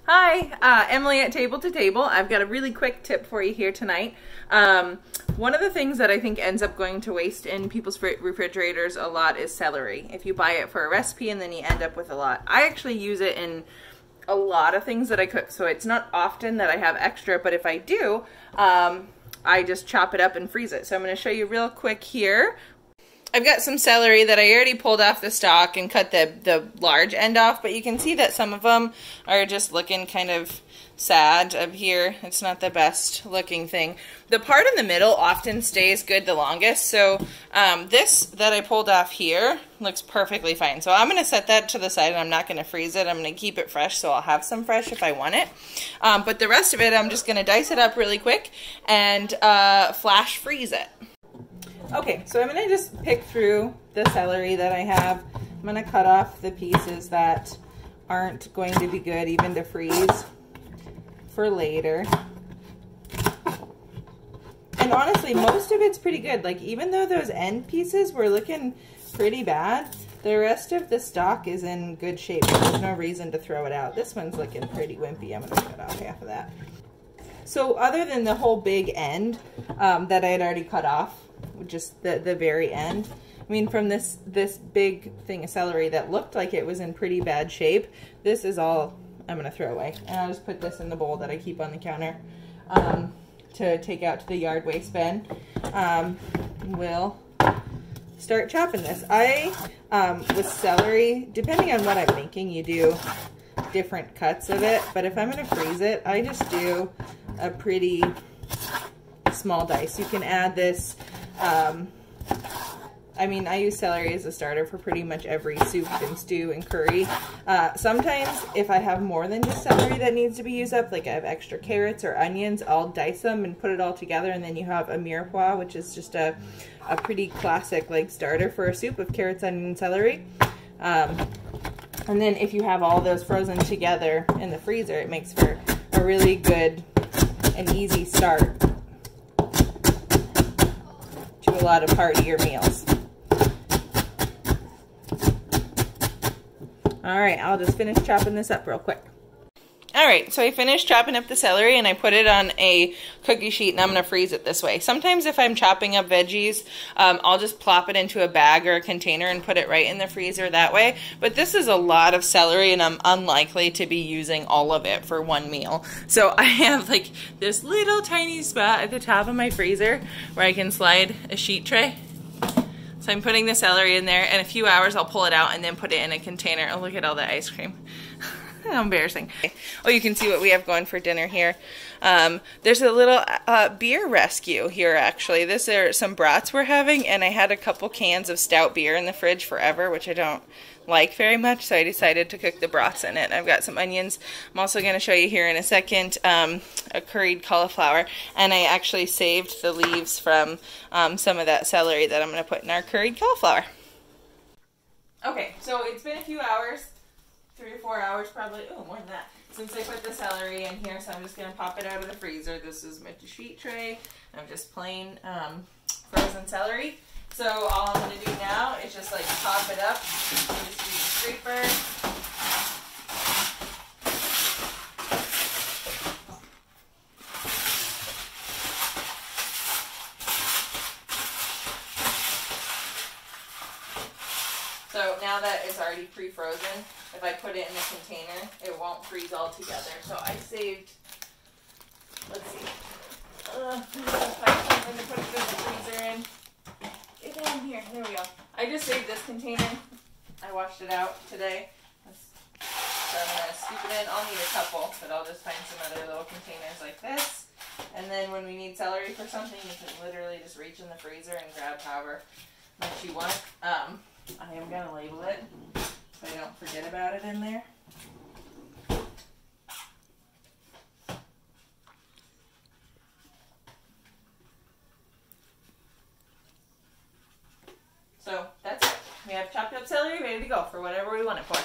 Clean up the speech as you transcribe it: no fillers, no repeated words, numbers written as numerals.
Hi, Emily at Table to Table. I've got a really quick tip for you here tonight. One of the things that I think ends up going to waste in people's refrigerators a lot is celery. If you buy it for a recipe and then you end up with a lot. I actually use it in a lot of things that I cook, so it's not often that I have extra, but if I do, I just chop it up and freeze it. So I'm going to show you real quick here. I've got some celery that I already pulled off the stalk and cut the large end off, but you can see that some of them are just looking kind of sad up here. It's not the best looking thing. The part in the middle often stays good the longest, so this that I pulled off here looks perfectly fine. So I'm going to set that to the side and I'm not going to freeze it. I'm going to keep it fresh, so I'll have some fresh if I want it. But the rest of it, I'm just going to dice it up really quick and flash freeze it. Okay, so I'm going to just pick through the celery that I have. I'm going to cut off the pieces that aren't going to be good even to freeze for later. And honestly, most of it's pretty good. Like, even though those end pieces were looking pretty bad, the rest of the stalk is in good shape. There's no reason to throw it out. This one's looking pretty wimpy. I'm going to cut off half of that. So other than the whole big end that I had already cut off, just the very end. I mean, from this big thing of celery that looked like it was in pretty bad shape, this is all I'm going to throw away. And I'll just put this in the bowl that I keep on the counter to take out to the yard waste bin. We'll start chopping this. With celery, depending on what I'm making, you do different cuts of it. But if I'm going to freeze it, I just do a pretty small dice. You can add this. I mean, I use celery as a starter for pretty much every soup and stew and curry. Sometimes if I have more than just celery that needs to be used up, like I have extra carrots or onions, I'll dice them and put it all together, and then you have a mirepoix, which is just a pretty classic like starter for a soup of carrots, onion, and celery. And then if you have all those frozen together in the freezer, it makes for a really good and easy start to a lot of heartier meals. Alright, I'll just finish chopping this up real quick. Alright, so I finished chopping up the celery and I put it on a cookie sheet and I'm going to freeze it this way. Sometimes if I'm chopping up veggies, I'll just plop it into a bag or a container and put it right in the freezer that way. But this is a lot of celery and I'm unlikely to be using all of it for one meal. So I have like this little tiny spot at the top of my freezer where I can slide a sheet tray. So I'm putting the celery in there. In a few hours I'll pull it out and then put it in a container. Oh, look at all the ice cream. How embarrassing. Oh, you can see what we have going for dinner here. There's a little beer rescue here, actually. These are some brats we're having, and I had a couple cans of stout beer in the fridge forever, which I don't like very much, so I decided to cook the brats in it. I've got some onions. I'm also going to show you here in a second a curried cauliflower, and I actually saved the leaves from some of that celery that I'm going to put in our curried cauliflower. Okay, so it's been a few hours. 3 or 4 hours probably, oh, more than that, since I put the celery in here, so I'm just going to pop it out of the freezer. This is my sheet tray. I'm just plain frozen celery. So all I'm going to do now is just like pop it up. I'm just use a scraper. So now that it's already pre-frozen, if I put it in a container, it won't freeze all together. So I saved, let's see, find something to put the freezer in. Get down here, there we go. I just saved this container. I washed it out today. So I'm going to scoop it in. I'll need a couple, but I'll just find some other little containers like this. And then when we need celery for something, you can literally just reach in the freezer and grab however much you want. I am going to label it so I don't forget about it in there. So that's it. We have chopped up celery ready to go for whatever we want it for.